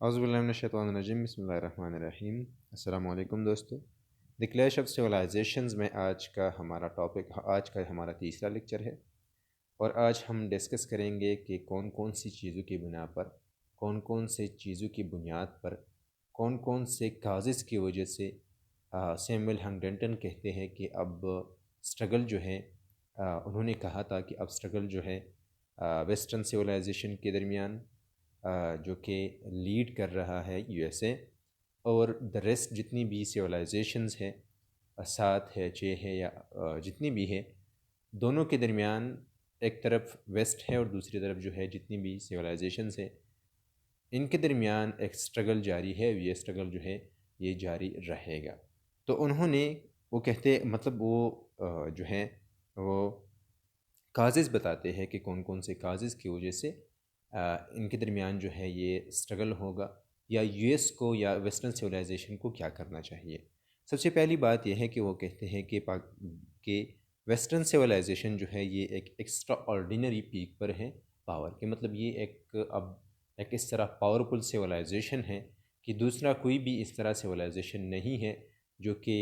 اعوذ باللہ من الشیطان الرجیم، بسم اللہ الرحمن الرحیم۔ السلام علیکم دوستو۔ دی کلیش آف سویلائزیشنز میں آج کا ہمارا تیسرا لیکچر ہے، اور آج ہم ڈسکس کریں گے کہ کون کون سی چیزوں کی بنا پر، کون کون سے چیزوں کی بنیاد پر، کون کون سے کازز کی وجہ سے سیموئل ہنگٹنگٹن کہتے ہیں کہ اب اسٹرگل جو ہے، انہوں نے کہا تھا کہ اب اسٹرگل جو ہے ویسٹرن سویلائزیشن کے درمیان، جو کہ لیڈ کر رہا ہے یو ایس اے، اور دا ریسٹ جتنی بھی سویلائزیشنز ہیں، 7 ہے 6 ہے یا جتنی بھی ہے، دونوں کے درمیان ایک طرف ویسٹ ہے اور دوسری طرف جو ہے جتنی بھی سویلائزیشنز ہے، ان کے درمیان ایک سٹرگل جاری ہے، یہ سٹرگل جو ہے یہ جاری رہے گا۔ تو انہوں نے وہ کہتے مطلب وہ جو ہے وہ کازز بتاتے ہیں کہ کون کون سے کازز کی وجہ سے ان کے درمیان جو ہے یہ سٹرگل ہوگا، یا یو ایس کو یا ویسٹرن سویلائزیشن کو کیا کرنا چاہیے۔ سب سے پہلی بات یہ ہے کہ وہ کہتے ہیں کہ ویسٹرن سویلائزیشن جو ہے یہ ایک ایکسٹرا آرڈینری پیک پر ہے پاور کے، مطلب یہ اب ایک اس طرح پاورفل سویلائزیشن ہے کہ دوسرا کوئی بھی اس طرح سویلائزیشن نہیں ہے جو کہ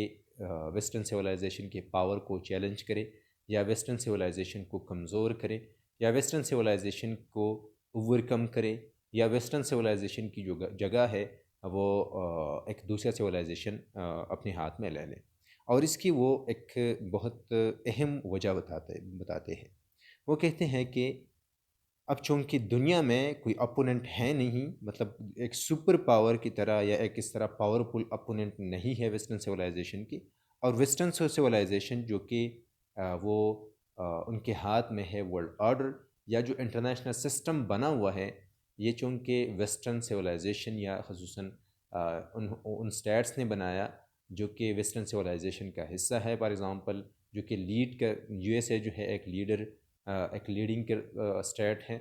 ویسٹرن سویلائزیشن کے پاور کو چیلنج کرے، یا ویسٹرن سویلائزیشن کو کمزور کرے، یا ویسٹرن سویلائزیشن کو اوور کم کرے، یا ویسٹرن سویلائزیشن کی جو جگہ ہے وہ ایک دوسرا سویلائزیشن اپنے ہاتھ میں لے لے۔ اور اس کی وہ ایک بہت اہم وجہ بتاتے ہیں۔ وہ کہتے ہیں کہ اب چونکہ دنیا میں کوئی اپوننٹ ہے نہیں، مطلب ایک سپر پاور کی طرح یا ایک اس طرح پاورفل اپوننٹ نہیں ہے ویسٹرن سویلائزیشن کی، اور ویسٹرن سویلائزیشن جو کہ وہ ان کے ہاتھ میں ہے ورلڈ آرڈر یا جو انٹرنیشنل سسٹم بنا ہوا ہے، یہ چونکہ ویسٹرن سویلائزیشن یا خصوصاً ان سٹیٹس نے بنایا جو کہ ویسٹرن سویلائزیشن کا حصہ ہے۔ فار ایگزامپل جو کہ لیڈ کر یو ایس اے جو ہے ایک لیڈنگ اسٹیٹ ہے،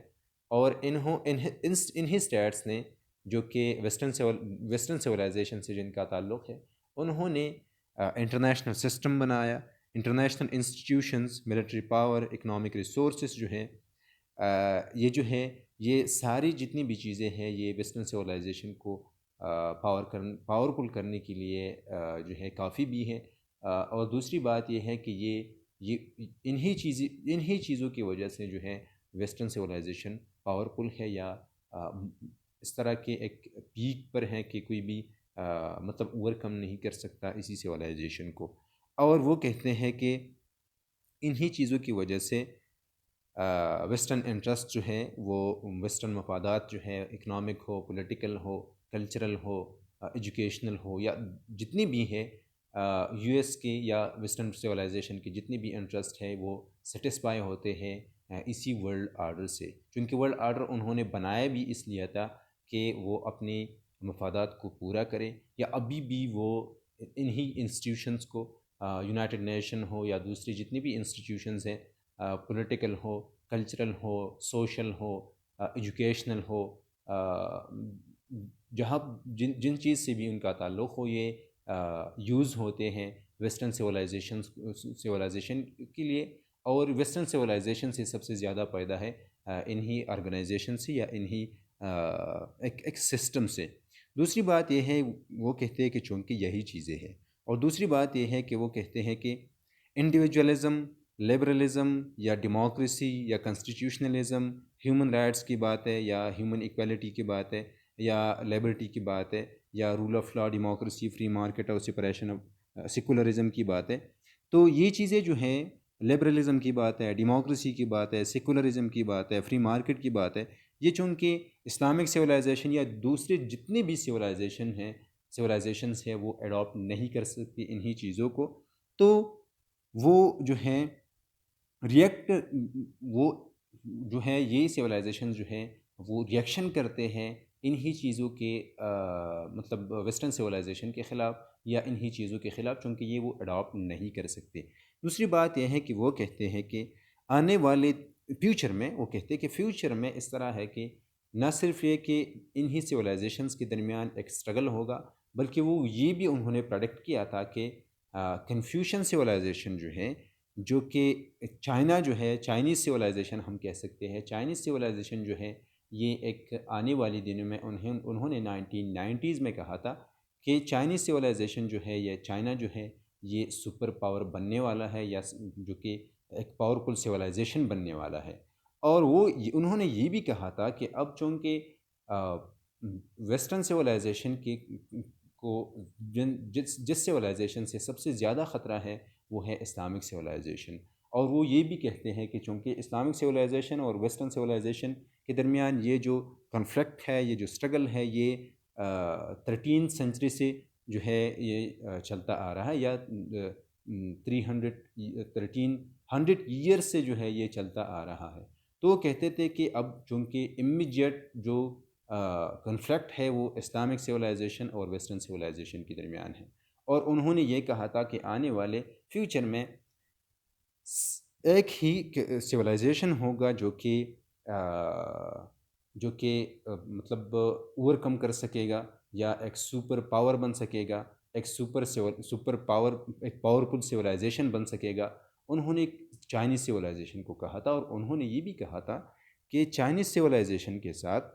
اور انہی اسٹیٹس نے جو کہ ویسٹرن سویلائزیشن سے جن کا تعلق ہے، انہوں نے انٹرنیشنل سسٹم بنایا، international institutions, military power, economic resources جو ہیں، یہ جو ہے یہ ساری جتنی بھی چیزیں ہیں یہ ویسٹرن سویلائزیشن کو پاورفل کرنے کے لیے جو ہے کافی بھی ہیں۔ اور دوسری بات یہ ہے کہ یہ انہی چیزوں کی وجہ سے جو ہے ویسٹرن سویلائزیشن پاورفل ہے، یا اس طرح کے ایک پیک پر ہے کہ کوئی بھی مطلب اوور کم نہیں کر سکتا اسی سویلائزیشن کو۔ اور وہ کہتے ہیں کہ انہی چیزوں کی وجہ سے ویسٹرن انٹرسٹ جو ہے وہ ویسٹرن مفادات جو ہے، اکنامک ہو، پولیٹیکل ہو، کلچرل ہو، ایجوکیشنل ہو، یا جتنی بھی ہے یو ایس کے یا ویسٹرن سویلائزیشن کے جتنی بھی انٹرسٹ ہے وہ سیٹسفائی ہوتے ہیں اسی ورلڈ آرڈر سے، چونکہ ورلڈ آرڈر انہوں نے بنایا بھی اس لیے تھا کہ وہ اپنے مفادات کو پورا کریں، یا ابھی بھی وہ انہی انسٹیٹیوشنز کو، یونائٹڈ نیشن ہو یا دوسری جتنی بھی انسٹیٹیوشنز ہیں، پولیٹیکل ہو، کلچرل ہو، سوشل ہو، ایجوکیشنل ہو، جہاں جن چیز سے بھی ان کا تعلق ہو، یہ یوز ہوتے ہیں ویسٹرن سویلائزیشن کے لیے، اور ویسٹرن سویلائزیشن سے سب سے زیادہ پیدا ہے انہی آرگنائزیشن سے یا انہی ایک سسٹم سے۔ دوسری بات یہ ہے وہ کہتے ہیں کہ چونکہ یہی چیزیں ہیں، اور دوسری بات یہ ہے کہ وہ کہتے ہیں کہ انڈیویجولزم، لبرلزم یا ڈیموکریسی یا کنسٹیٹیوشنلزم، ہیومن رائٹس کی بات ہے یا ہیومن ایکویلٹی کی بات ہے یا لیبرٹی کی بات ہے یا rule of law, democracy, free market اور سپریشن آف سیکولرزم کی بات ہے، تو یہ چیزیں جو ہیں، لبرلزم کی بات ہے، ڈیموکریسی کی بات ہے، سیکولرزم کی بات ہے، فری مارکیٹ کی بات ہے، یہ چونکہ اسلامک سویلائزیشن یا دوسرے جتنے بھی سویلائزیشنز ہیں وہ اڈاپٹ نہیں کر سکتی انہی چیزوں کو، تو وہ جو ہیں وہ جو ہے یہ سویلائزیشن جو ہیں وہ ریئیکشن کرتے ہیں انہی چیزوں کے مطلب ویسٹرن سویلائزیشن کے خلاف یا انہی چیزوں کے خلاف، چونکہ یہ وہ اڈاپٹ نہیں کر سکتے۔ دوسری بات یہ ہے کہ وہ کہتے ہیں کہ آنے والے فیوچر میں، وہ کہتے ہیں کہ فیوچر میں اس طرح ہے کہ نہ صرف یہ کہ انہی سویلائزیشنز کے درمیان ایک سٹرگل ہوگا، بلکہ وہ یہ بھی انہوں نے پریڈکٹ کیا تھا کہ کنفیوشن سویلائزیشن جو ہے، جو کہ چائنا جو ہے، چائنیز سویلائزیشن ہم کہہ سکتے ہیں، چائنیز سویلائزیشن جو ہے یہ ایک آنے والی دنوں میں انہوں نے 1990s میں کہا تھا کہ چائنیز سویلائزیشن جو ہے یا چائنا جو ہے یہ سپر پاور بننے والا ہے، یا جو کہ ایک پاورفل سویلائزیشن بننے والا ہے۔ اور انہوں نے یہ بھی کہا تھا کہ اب چونکہ ویسٹرن سویلائزیشن کو جس سویلائزیشن سے سب سے زیادہ خطرہ ہے وہ ہے اسلامک سویلائزیشن، اور وہ یہ بھی کہتے ہیں کہ چونکہ اسلامک سویلائزیشن اور ویسٹرن سویلائزیشن کے درمیان یہ جو کنفلکٹ ہے، یہ جو اسٹرگل ہے، یہ 13 سینچری سے جو ہے یہ چلتا آ رہا ہے، یا 1300 ایئر سے جو ہے یہ چلتا آ رہا ہے۔ تو وہ کہتے تھے کہ اب چونکہ امیجیٹ جو کنفلکٹ ہے وہ اسلامک سویلائزیشن اور ویسٹرن سویلائزیشن کے درمیان ہے، اور انہوں نے یہ کہا تھا کہ آنے والے فیوچر میں ایک ہی سویلائزیشن ہوگا جو کہ مطلب اوور کم کر سکے گا، یا ایک سپر پاور بن سکے گا، ایک سپر پاور، ایک پاورفل سویلائزیشن بن سکے گا۔ انہوں نے چائنیز سویلائزیشن کو کہا تھا، اور انہوں نے یہ بھی کہا تھا کہ چائنیز سویلائزیشن کے ساتھ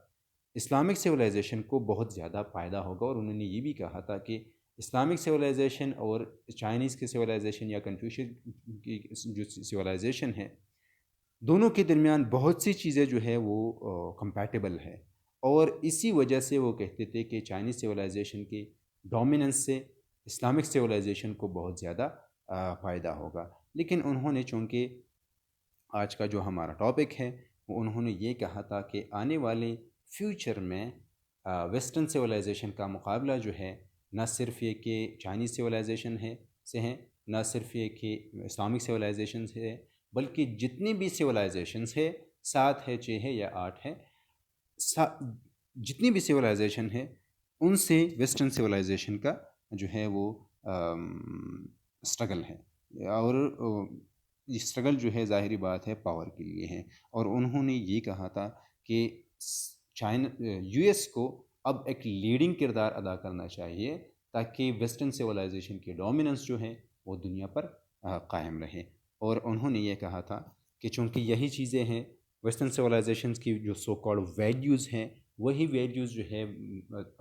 اسلامک سویلائزیشن کو بہت زیادہ فائدہ ہوگا، اور انہوں نے یہ بھی کہا تھا کہ اسلامک سویلائزیشن اور چائنیز کی سویلائزیشن یا کنفیوشن کی جو سویلائزیشن ہے، دونوں کے درمیان بہت سی چیزیں جو ہے وہ کمپیٹیبل ہے، اور اسی وجہ سے وہ کہتے تھے کہ چائنیز سویلائزیشن کی ڈومیننس سے اسلامک سویلائزیشن کو بہت زیادہ فائدہ ہوگا۔ لیکن انہوں نے چونکہ آج کا جو ہمارا ٹاپک ہے وہ انہوں نے یہ کہا تھا کہ آنے والے فیوچر میں ویسٹرن سویلائزیشن کا مقابلہ جو ہے نہ صرف یہ کہ چائنیز سویلائزیشن سے ہیں، نہ صرف یہ کہ اسلامک سویلائزیشن سے ہے، بلکہ جتنی بھی سویلائزیشنس ہے، 7 ہے، 6 ہے یا 8 ہے، جتنی بھی سویلائزیشن ہے ان سے ویسٹرن سویلائزیشن کا جو ہے وہ اسٹرگل ہے، اور یہ اسٹرگل جو ہے ظاہری بات ہے پاور کے لیے ہے۔ اور انہوں نے یہ کہا تھا کہ یو ایس کو اب ایک لیڈنگ کردار ادا کرنا چاہیے تاکہ ویسٹرن سویلائزیشن کی ڈومیننس جو ہے وہ دنیا پر قائم رہے۔ اور انہوں نے یہ کہا تھا کہ چونکہ یہی چیزیں ہیں ویسٹرن سویلائزیشنس کی جو سو کالڈ ویلیوز ہیں، وہی ویلیوز جو ہے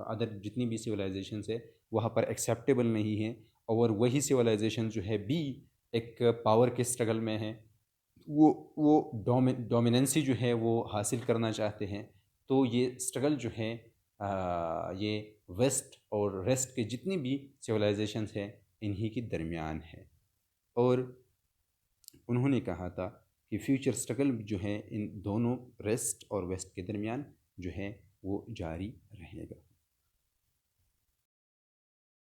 ادر جتنی بھی سویلائزیشنس ہے وہاں پر ایکسیپٹیبل نہیں ہیں، اور وہی سویلائزیشن جو ہے بھی ایک پاور کے اسٹرگل میں ہے، وہ ڈومیننسی جو ہے وہ حاصل کرنا چاہتے ہیں۔ تو یہ اسٹرگل جو ہے یہ ویسٹ اور ریسٹ کے جتنی بھی سویلائزیشنس ہیں انہی کے درمیان ہے، اور انہوں نے کہا تھا کہ فیوچر اسٹرگل جو ہے ان دونوں ریسٹ اور ویسٹ کے درمیان جو ہے وہ جاری رہے گا۔